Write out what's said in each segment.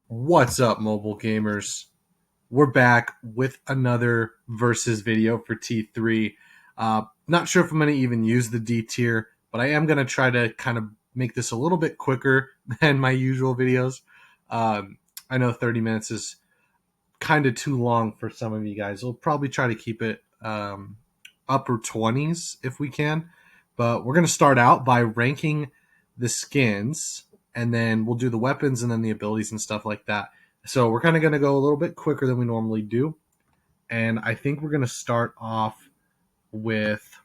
What's up, mobile gamers? We're back with another versus video for T3. Not sure if I'm going to even use the D tier, but I am going to try to kind of make this a little bit quicker than my usual videos. I know 30 minutes is kind of too long for some of you guys. We'll probably try to keep it upper 20s if we can. But we're going to start out by ranking the skins, and then we'll do the weapons and then the abilities and stuff like that. So we're kind of going to go a little bit quicker than we normally do. And I think we're going to start off with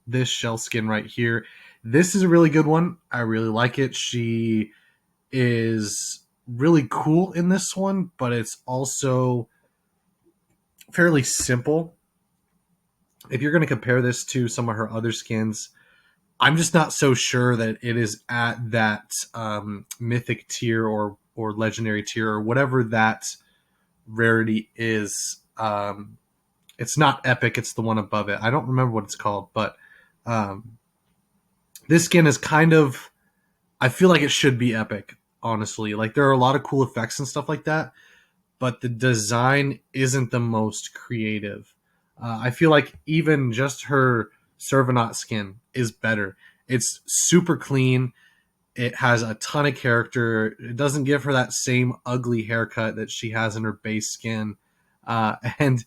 this Shell skin right here. This is a really good one. I really like it. She is really cool in this one, but it's also fairly simple. If you're going to compare this to some of her other skins, I'm just not so sure that it is at that mythic tier or legendary tier or whatever that rarity is. It's not epic; it's the one above it. I don't remember what it's called, but um, this skin is kind of. I feel like it should be epic. Honestly, like there are a lot of cool effects and stuff like that, but the design isn't the most creative. I feel like even just her Servanaut skin is better. It's super clean. It has a ton of character. It doesn't give her that same ugly haircut that she has in her base skin. And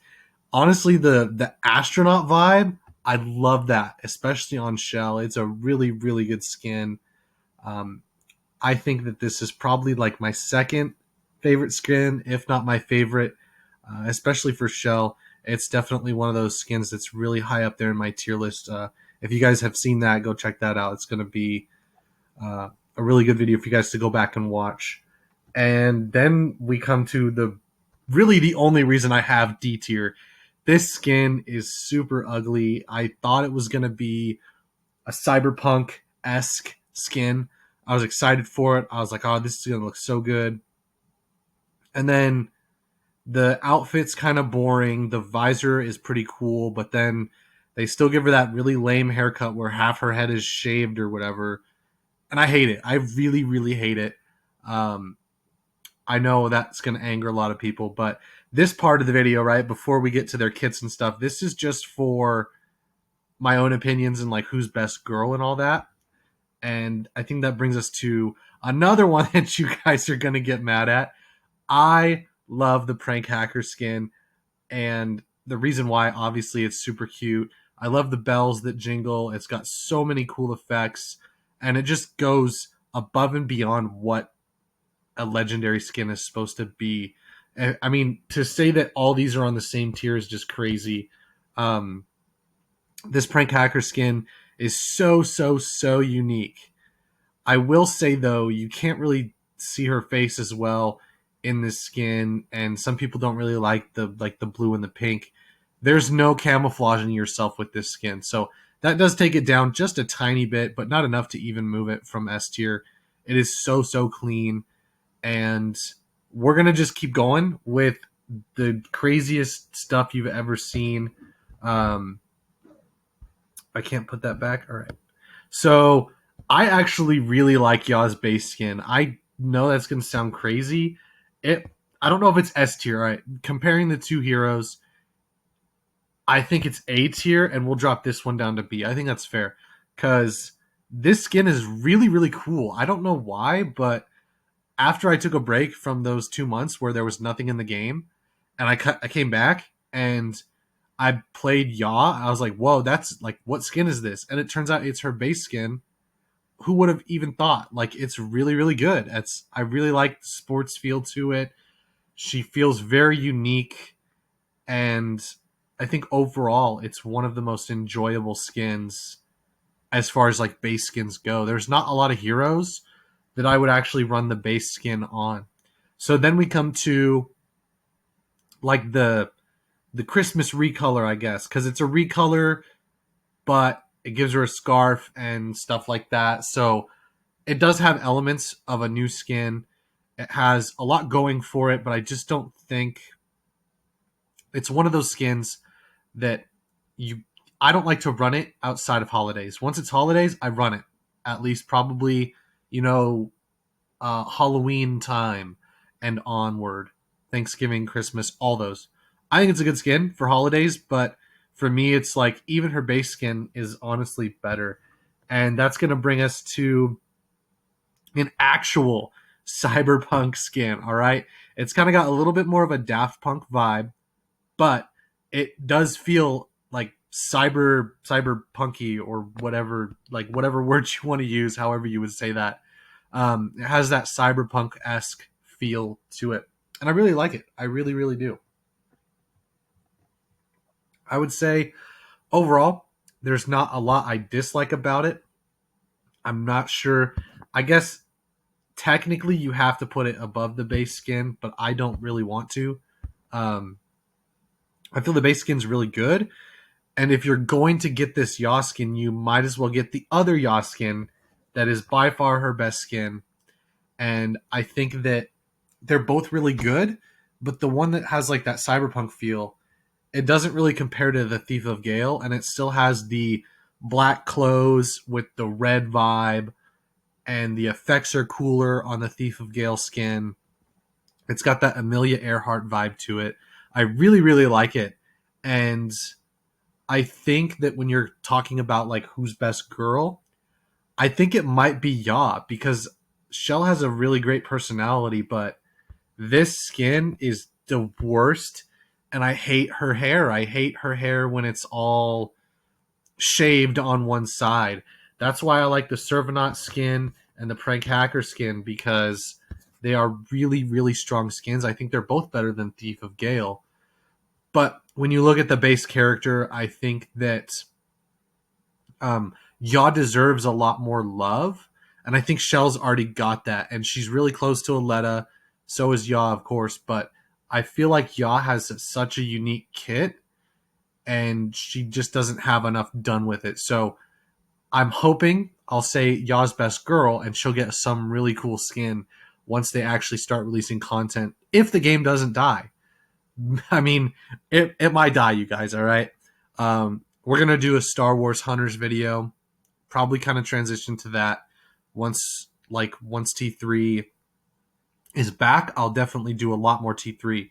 honestly, the astronaut vibe, I love that, especially on Shell. It's a really, really good skin. Um, I think that this is probably like my second favorite skin, if not my favorite, especially for Shell. It's definitely one of those skins that's really high up there in my tier list. If you guys have seen that, go check that out. It's going to be a really good video for you guys to go back and watch. And then we come to the only reason I have D tier. This skin is super ugly. I thought it was going to be a cyberpunk esque skin. I was excited for it. I was like, oh, this is going to look so good. And then the outfit's kind of boring. The visor is pretty cool, but then they still give her that really lame haircut where half her head is shaved or whatever. And I hate it. I really, really hate it. Um, I know that's going to anger a lot of people, but this part of the video, right, before we get to their kits and stuff, this is just for my own opinions and like who's best girl and all that. And I think that brings us to another one that you guys are going to get mad at. I love the prank hacker skin, and the reason why, obviously, it's super cute. I love the bells that jingle. It's got so many cool effects, and it just goes above and beyond what a legendary skin is supposed to be. I mean, to say that all these are on the same tier is just crazy. Um, this prank hacker skin is so unique. I will say though, you can't really see her face as well in this skin, and some people don't really like the blue and the pink. There's no camouflaging yourself with this skin, so that does take it down just a tiny bit, but not enough to even move it from S tier. It is so clean, and we're gonna just keep going with the craziest stuff you've ever seen. Um, I can't put that back. All right. So I actually really like Yaa's base skin. I know that's gonna sound crazy. It I don't know if it's S tier. All right. Comparing the two heroes, I think it's A tier, and we'll drop this one down to B. I think that's fair. Cause this skin is really cool. I don't know why, but after I took a break from those 2 months where there was nothing in the game, and I came back and I played Yaa, I was like, whoa, that's like, what skin is this? And it turns out it's her base skin. Who would have even thought? Like, it's really good. I really like the sports feel to it. She feels very unique, and I think overall it's one of the most enjoyable skins as far as like base skins go. There's not a lot of heroes that I would actually run the base skin on. So then we come to like the Christmas recolor, I guess, because it's a recolor, but it gives her a scarf and stuff like that. So it does have elements of a new skin. It has a lot going for it, but I just don't think it's one of those skins that you. I don't like to run it outside of holidays. Once it's holidays, I run it at least probably, you know, Halloween time, and onward. Thanksgiving, Christmas, all those. I think it's a good skin for holidays, but for me, it's like even her base skin is honestly better. And that's going to bring us to an actual cyberpunk skin, all right? It's kind of got a little bit more of a Daft Punk vibe, but it does feel like cyberpunky or whatever, like whatever words you want to use, however you would say that. It has that cyberpunk esque feel to it, and I really like it. I really, really do. I would say overall, there's not a lot I dislike about it. I'm not sure. I guess technically you have to put it above the base skin, but I don't really want to. Um, I feel the base skin's really good, and if you're going to get this Yaw skin, you might as well get the other Yaw skin that is by far her best skin. And I think that they're both really good, but the one that has like that cyberpunk feel, it doesn't really compare to the Thief of Gale, and it still has the black clothes with the red vibe, and the effects are cooler on the Thief of Gale skin. It's got that Amelia Earhart vibe to it. I really, really like it. And I think that when you're talking about like who's best girl, I think it might be Ya because Shell has a really great personality, but this skin is the worst. And I hate her hair. I hate her hair when it's all shaved on one side. That's why I like the Servanaut skin and the Prank Hacker skin because they are really, really strong skins. I think they're both better than Thief of Gale. But when you look at the base character, I think that Yaw deserves a lot more love. And I think Shell's already got that. And she's really close to Aletta. So is Yaw, of course. But I feel like Yaw has such a unique kit and she just doesn't have enough done with it. So I'm hoping I'll say Yaw's best girl and she'll get some really cool skin once they actually start releasing content. If the game doesn't die. I mean, it might die, you guys, all right? We're going to do a Star Wars Hunters video. Probably kind of transition to that once T3 is back. I'll definitely do a lot more T3.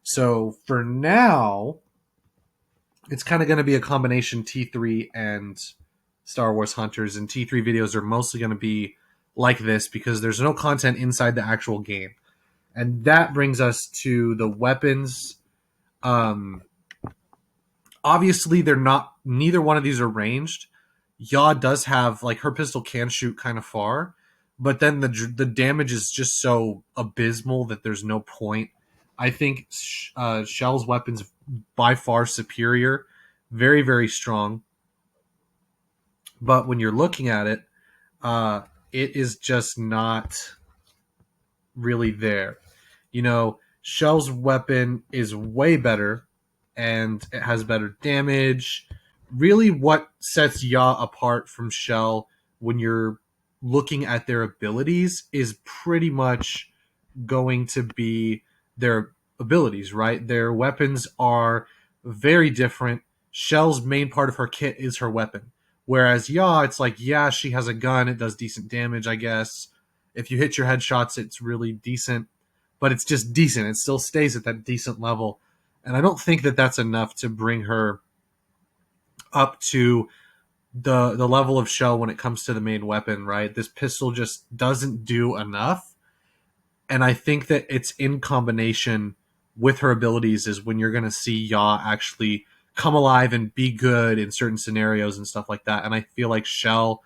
So for now, it's kind of going to be a combination T3 and Star Wars Hunters, and T3 videos are mostly going to be like this because there's no content inside the actual game. And that brings us to the weapons. Obviously, they're not. Neither one of these are ranged. Yaw does have like her pistol can shoot kind of far, but then the damage is just so abysmal that there's no point. I think Shell's weapons by far superior, very very strong. But when you're looking at it, it is just not really there. You know, Shell's weapon is way better and it has better damage. Really, what sets Yaw apart from Shell when you're looking at their abilities is pretty much going to be their abilities, right? Their weapons are very different. Shell's main part of her kit is her weapon. Whereas Yaw, it's like, yeah, she has a gun, it does decent damage, I guess. If you hit your headshots, it's really decent, but it's just decent. It still stays at that decent level. And I don't think that that's enough to bring her up to the level of Shell when it comes to the main weapon, right? This pistol just doesn't do enough. And I think that it's in combination with her abilities is when you're going to see Yaw actually come alive and be good in certain scenarios and stuff like that. And I feel like Shell,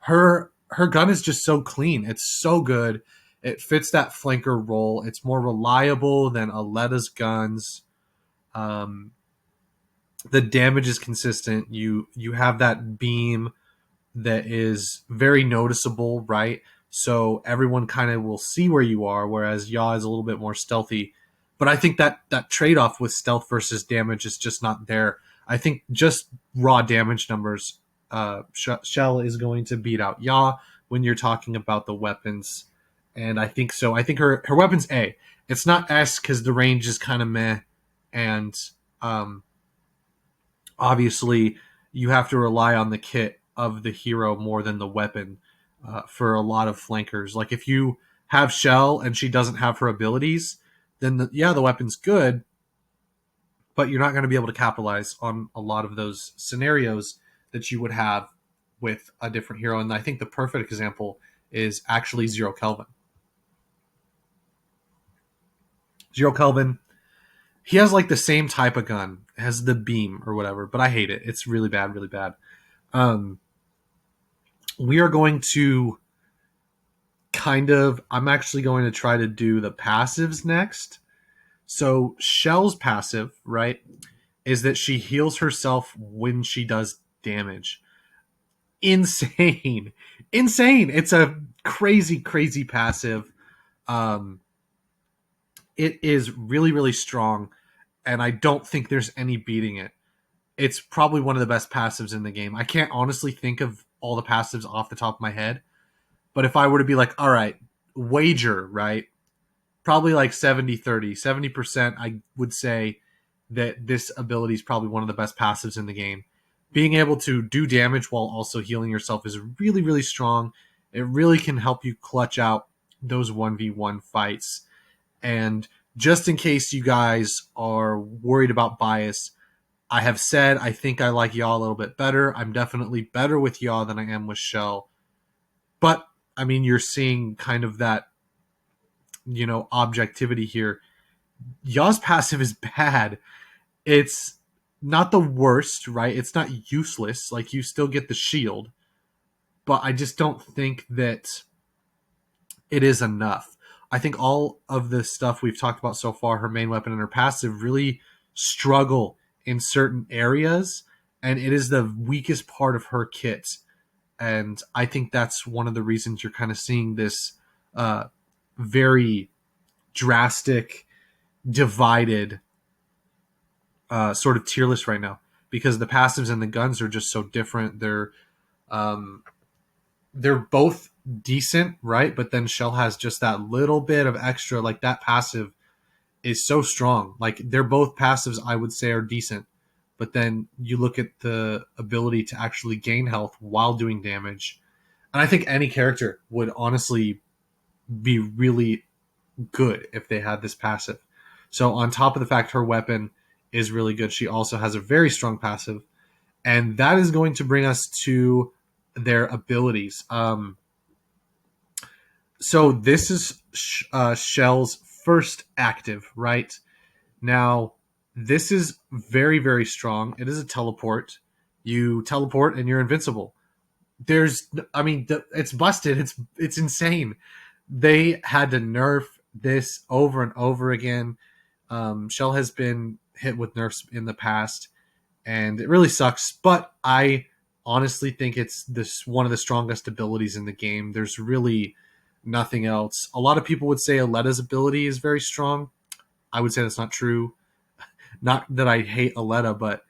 her gun is just so clean. It's so good. It fits that flanker role. It's more reliable than Aletta's guns. Um, the damage is consistent. You have that beam that is very noticeable, right? So everyone kind of will see where you are, whereas Yaw is a little bit more stealthy. But I think that trade off with stealth versus damage is just not there. I think just raw damage numbers, Shell is going to beat out Yaw when you're talking about the weapons. And I think so. I think her weapon's A. It's not S because the range is kind of meh. And um, obviously, you have to rely on the kit of the hero more than the weapon for a lot of flankers. Like if you have Shell and she doesn't have her abilities, then the weapon's good, but you're not going to be able to capitalize on a lot of those scenarios that you would have with a different hero. And I think the perfect example is actually Zero Kelvin. Zero Kelvin, he has like the same type of gun, has the beam or whatever, but I hate it. It's really bad, really bad. Um, we are going to I'm actually going to try to do the passives next. So Shell's passive, right, is that she heals herself when she does damage. Insane. Insane. It's a crazy, crazy passive. Um, it is really, really strong, and I don't think there's any beating it. It's probably one of the best passives in the game. I can't honestly think of all the passives off the top of my head, but if I were to be like, all right, wager, right? Probably like 70-30. 70%, I would say that this ability is probably one of the best passives in the game. Being able to do damage while also healing yourself is really, really strong. It really can help you clutch out those 1v1 fights. And just in case you guys are worried about bias, I have said I think I like Yaa a little bit better. I'm definitely better with Yaa than I am with Shell. But, I mean, you're seeing kind of that, objectivity here. Yaa's passive is bad. It's not the worst, right? It's not useless. Like, you still get the shield. But I just don't think that it is enough. I think all of the stuff we've talked about so far, her main weapon and her passive, really struggle in certain areas. And it is the weakest part of her kit. And I think that's one of the reasons you're kind of seeing this very drastic, divided sort of tier list right now, because the passives and the guns are just so different. They're both decent, right? But then Shell has just that little bit of extra. Like, that passive is so strong. Like, they're both passives, I would say, are decent. But then you look at the ability to actually gain health while doing damage. And I think any character would honestly be really good if they had this passive. So on top of the fact her weapon is really good, she also has a very strong passive. And that is going to bring us to their abilities. So this is Shell's first active, right? Now, this is very, very strong. It is a teleport. You teleport and you're invincible. It's busted. It's insane. They had to nerf this over and over again. Shell has been hit with nerfs in the past, and it really sucks. But I honestly think it's this one of the strongest abilities in the game. There's really nothing else. A lot of people would say Aletta's ability is very strong. I would say that's not true. Not that I hate Aletta, but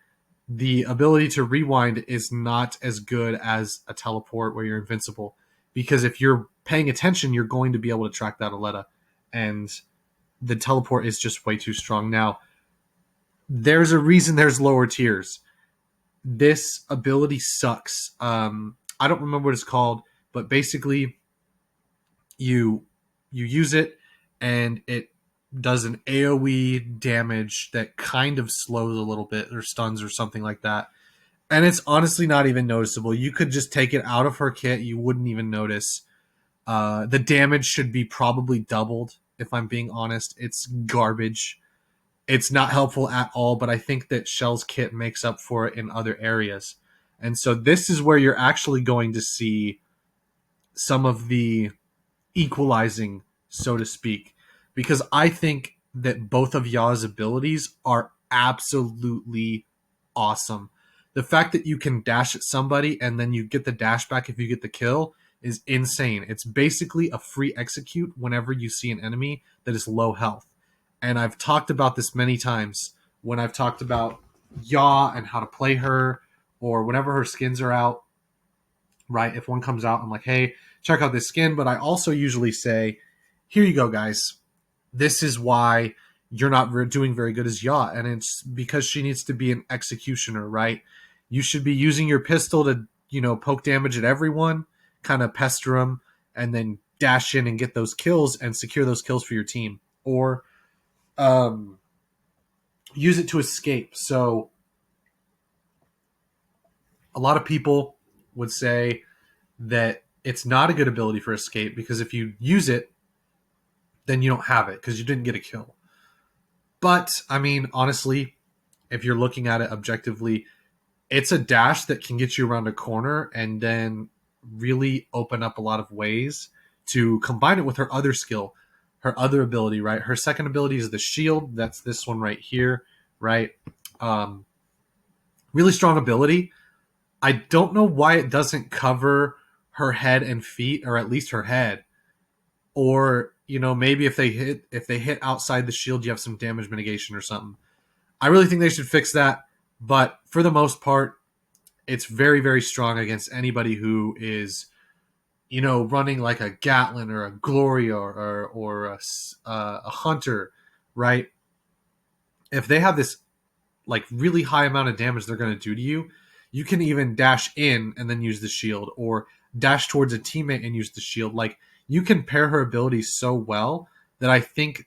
the ability to rewind is not as good as a teleport where you're invincible. Because if you're paying attention, you're going to be able to track that Aletta. And the teleport is just way too strong. Now, there's a reason there's lower tiers. This ability sucks. I don't remember what it's called, but basically you use it and it does an AoE damage that kind of slows a little bit or stuns or something like that. And it's honestly not even noticeable. You could just take it out of her kit. You wouldn't even notice. The damage should be probably doubled, if I'm being honest. It's garbage. It's not helpful at all, but I think that Shell's kit makes up for it in other areas. And so this is where you're actually going to see some of the equalizing, so to speak, because I think that both of Yaa's abilities are absolutely awesome. The fact that you can dash at somebody and then you get the dash back if you get the kill is insane. It's basically a free execute whenever you see an enemy that is low health. And I've talked about this many times when I've talked about Yaa and how to play her, or whenever her skins are out, right? If one comes out, I'm like, hey, check out this skin. But I also usually say, here you go, guys. This is why you're not doing very good as Yaa. And it's because she needs to be an executioner, right? You should be using your pistol to, poke damage at everyone, kind of pester them, and then dash in and get those kills and secure those kills for your team, or um, use it to escape. So a lot of people would say that it's not a good ability for escape because if you use it, then you don't have it because you didn't get a kill. But I mean, honestly, if you're looking at it objectively, it's a dash that can get you around a corner and then really open up a lot of ways to combine it with her other skill, her other ability, right? Her second ability is the shield. That's this one right here, right? Um, really strong ability. I don't know why it doesn't cover her head and feet, or at least her head. Or, you know, maybe if they hit outside the shield, you have some damage mitigation or something. I really think they should fix that. But for the most part, it's very, very strong against anybody who is, you know, running like a Gatlin or a Gloria or a Hunter, right? If they have this like really high amount of damage they're going to do to you, you can even dash in and then use the shield, or dash towards a teammate and use the shield. Like, you can pair her abilities so well that I think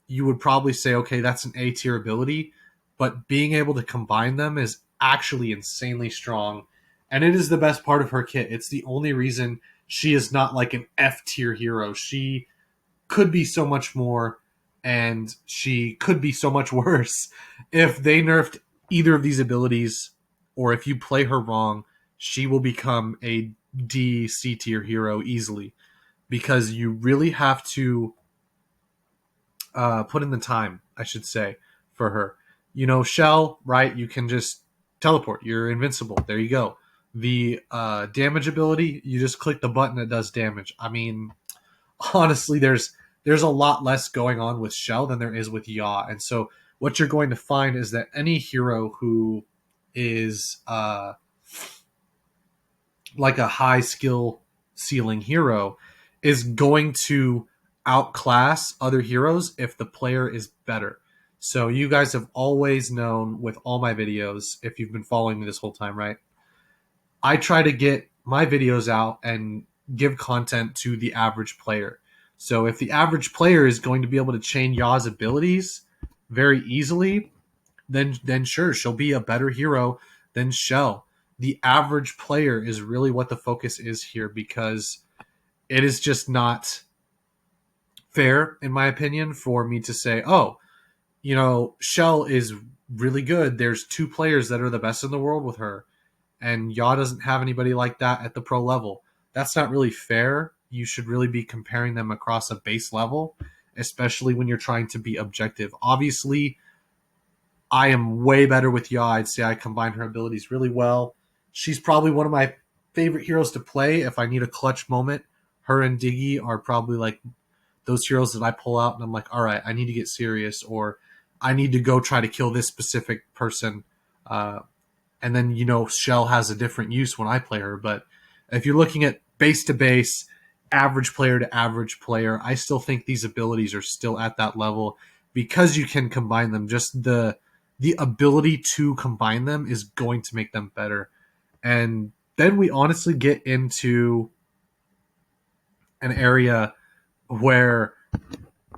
you would probably say, okay, that's an A tier ability, but being able to combine them is actually insanely strong. And it is the best part of her kit. It's the only reason she is not like an F tier hero. She could be so much more, and she could be so much worse if they nerfed either of these abilities, or if you play her wrong, she will become a D, C tier hero easily, because you really have to put in the time, I should say, for her. You know, Shell, right? You can just teleport. You're invincible. There you go. The damage ability, you just click the button that does damage. I mean, honestly, there's a lot less going on with Shell than there is with Yaa, and so what you're going to find is that any hero who is like a high skill ceiling hero is going to outclass other heroes if the player is better. So you guys have always known with all my videos, if you've been following me this whole time, right? I try to get my videos out and give content to the average player. So if the average player is going to be able to chain Yaa's abilities very easily, then sure, she'll be a better hero than Shell. The average player is really what the focus is here, because it is just not fair, in my opinion, for me to say, oh, you know, Shell is really good. There's two players that are the best in the world with her, and Yaa doesn't have anybody like that at the pro level. That's not really fair. You should really be comparing them across a base level, especially when you're trying to be objective. Obviously, I am way better with Yaa. I'd say I combine her abilities really well. She's probably one of my favorite heroes to play if I need a clutch moment. Her and Diggy are probably like those heroes that I pull out and I'm like, all right, I need to get serious, or I need to go try to kill this specific person. And then, you know, Shell has a different use when I play her. But if you're looking at base to base, average player to average player, I still think these abilities are still at that level because you can combine them. Just the ability to combine them is going to make them better. And then we honestly get into an area where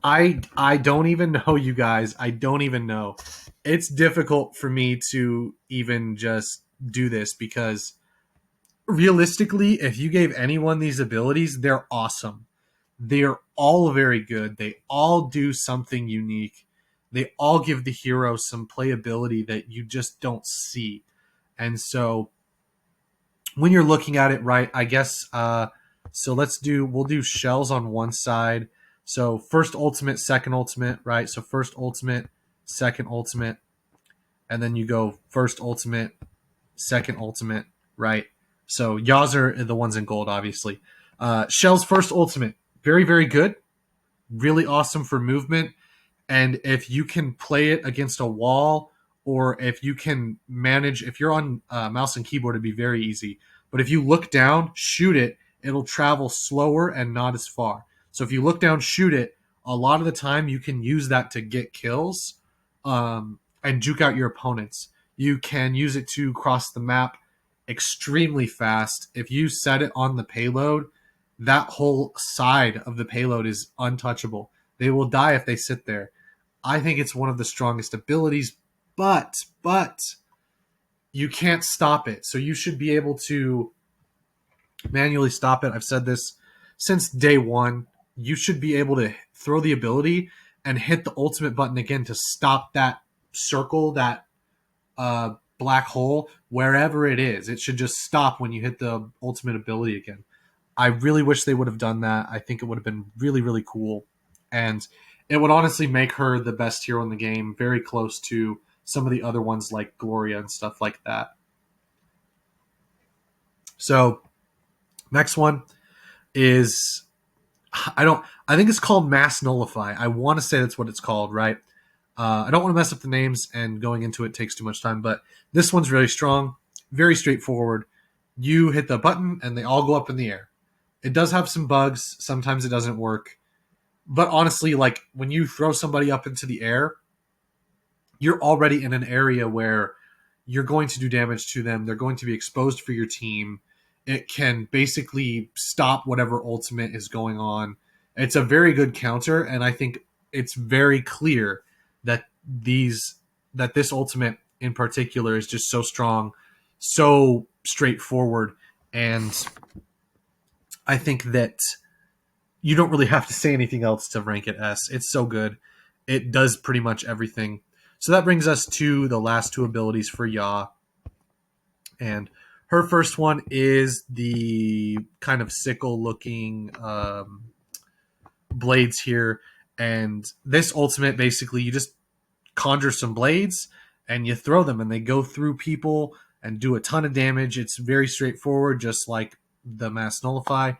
I don't even know, you guys. I don't even know. It's difficult for me to even just do this because realistically, if you gave anyone these abilities, they're awesome. They're all very good. They all do something unique. They all give the hero some playability that you just don't see. And so when you're looking at it, right, I guess so we'll do shells on one side. So first ultimate, second ultimate, right? So first ultimate, second ultimate, and then you go first ultimate, second ultimate, right? So Yaws are the ones in gold, obviously. Shell's first ultimate, very, very good. Really awesome for movement. And if you can play it against a wall, or if you can manage, if you're on mouse and keyboard, it'd be very easy. But if you look down, shoot it, it'll travel slower and not as far. So if you look down, shoot it, a lot of the time you can use that to get kills and juke out your opponents. You can use it to cross the map extremely fast. If you set it on the payload, that whole side of the payload is untouchable. They will die if they sit there. I think it's one of the strongest abilities, but you can't stop it. So you should be able to manually stop it. I've said this since day one. You should be able to throw the ability and hit the ultimate button again to stop that circle, that black hole, wherever it is. It should just stop when you hit the ultimate ability again. I really wish they would have done that. I think it would have been really, really cool. And it would honestly make her the best hero in the game, very close to some of the other ones like Gloria and stuff like that. So, next one is I think it's called Mass Nullify. I want to say that's what it's called, right? I don't want to mess up the names, and going into it takes too much time, but this one's really strong, very straightforward. You hit the button and they all go up in the air. It does have some bugs. Sometimes it doesn't work. But honestly, like when you throw somebody up into the air, you're already in an area where you're going to do damage to them. They're going to be exposed for your team. It can basically stop whatever ultimate is going on. It's a very good counter, and I think it's very clear that this ultimate in particular is just so strong, so straightforward, and I think that you don't really have to say anything else to rank it S. It's so good. It does pretty much everything. So that brings us to the last two abilities for Yaa. And her first one is the kind of sickle looking blades here. And this ultimate, basically, you just conjure some blades and you throw them and they go through people and do a ton of damage. It's very straightforward, just like the Mass Nullify.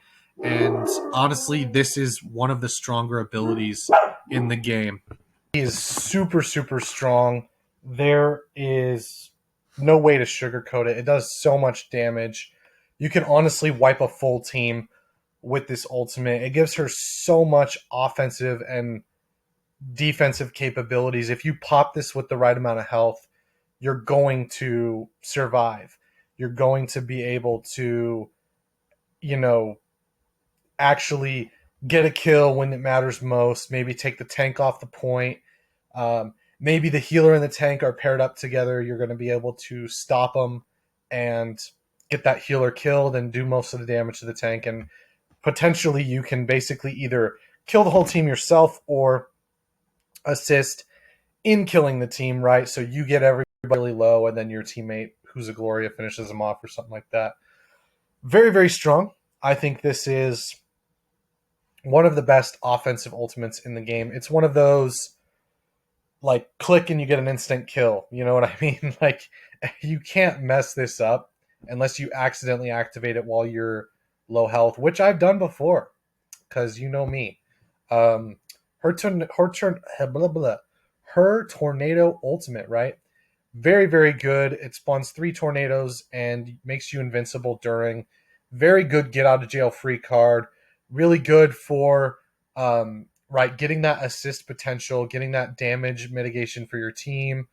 And honestly, this is one of the stronger abilities in the game. He is super, super strong. There is no way to sugarcoat it. It does so much damage. You can honestly wipe a full team with this ultimate. It gives her so much offensive and defensive capabilities. If you pop this with the right amount of health, you're going to survive. You're going to be able to, you know, actually get a kill when it matters most. Maybe take the tank off the point. Maybe the healer and the tank are paired up together. You're going to be able to stop them and get that healer killed and do most of the damage to the tank. And potentially you can basically either kill the whole team yourself or assist in killing the team, right? So you get everybody really low and then your teammate, who's a Gloria, finishes them off or something like that. Very, very strong. I think this is one of the best offensive ultimates in the game. It's one of those, like, click and you get an instant kill. You know what I mean? Like, you can't mess this up unless you accidentally activate it while you're low health, which I've done before, because you know me. Her blah, blah, her tornado ultimate, right? Very, very good. It spawns 3 tornadoes and makes you invincible during. Very good get out of jail free card. Really good for right, getting that assist potential, getting that damage mitigation for your team.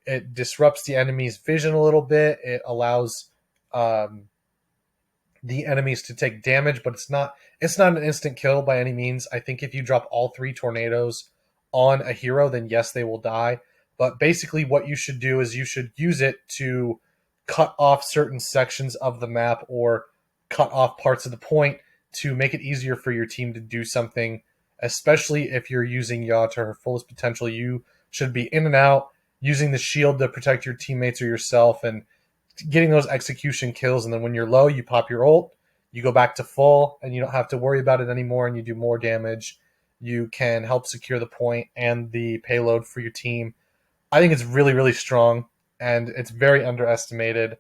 It disrupts the enemy's vision a little bit. It allows the enemies to take damage, but it's not an instant kill by any means. I think if you drop all 3 tornadoes on a hero, then yes, they will die. But basically what you should do is you should use it to cut off certain sections of the map or cut off parts of the point to make it easier for your team to do something, especially if you're using Yaa to her fullest potential. You should be in and out, using the shield to protect your teammates or yourself, and getting those execution kills. And then when you're low, you pop your ult, you go back to full, and you don't have to worry about it anymore, and you do more damage. You can help secure the point and the payload for your team. I think it's really, really strong, and it's very underestimated.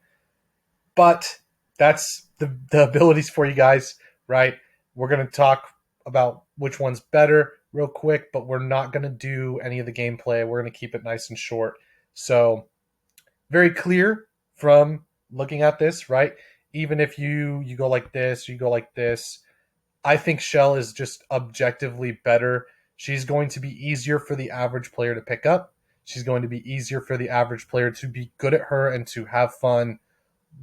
But that's the abilities for you guys, right? We're going to talk about which one's better real quick, but we're not going to do any of the gameplay. We're going to keep it nice and short. So, very clear from looking at this, right? Even if you go like this, you go like this, I think Shell is just objectively better. She's going to be easier for the average player to pick up. She's going to be easier for the average player to be good at her and to have fun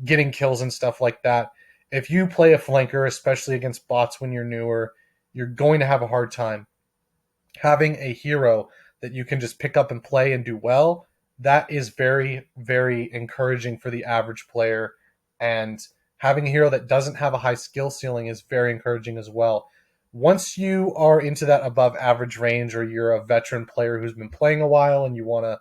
getting kills and stuff like that. if you play a flanker, especially against bots when you're newer, you're going to have a hard time. Having a hero that you can just pick up and play and do well, that is very, very encouraging for the average player. And having a hero that doesn't have a high skill ceiling is very encouraging as well. Once you are into that above average range, or you're a veteran player who's been playing a while and you want to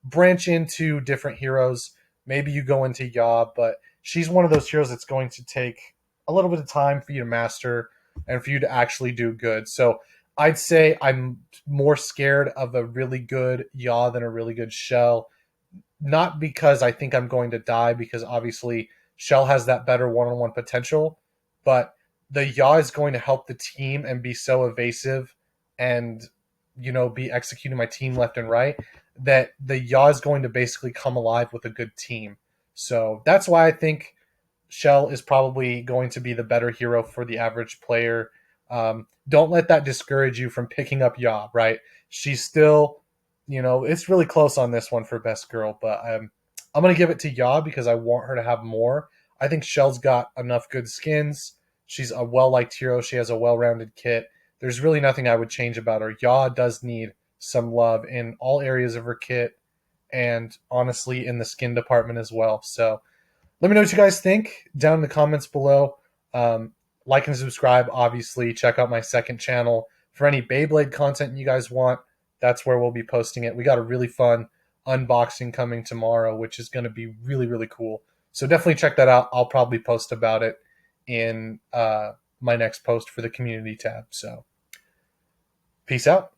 branch into different heroes, maybe you go into Yaa, but she's one of those heroes that's going to take a little bit of time for you to master and for you to actually do good. So I'd say I'm more scared of a really good Yaa than a really good Shell. Not because I think I'm going to die, because obviously Shell has that better one-on-one potential, but the Yaa is going to help the team and be so evasive and be executing my team left and right, that the Yaa is going to basically come alive with a good team. So that's why I think Shell is probably going to be the better hero for the average player. Don't let that discourage you from picking up Yaa, right? She's still, it's really close on this one for best girl, but I'm going to give it to Yaa because I want her to have more. I think Shell's got enough good skins. She's a well liked hero. She has a well rounded kit. There's really nothing I would change about her. Yaa does need some love in all areas of her kit, and honestly in the skin department as well. So let me know what you guys think down in the comments below. Like and subscribe, obviously. Check out my second channel for any Beyblade content you guys want. That's where we'll be posting it. We got a really fun unboxing coming tomorrow, which is going to be really, really cool. So definitely check that out. I'll probably post about it in my next post for the community tab. So peace out.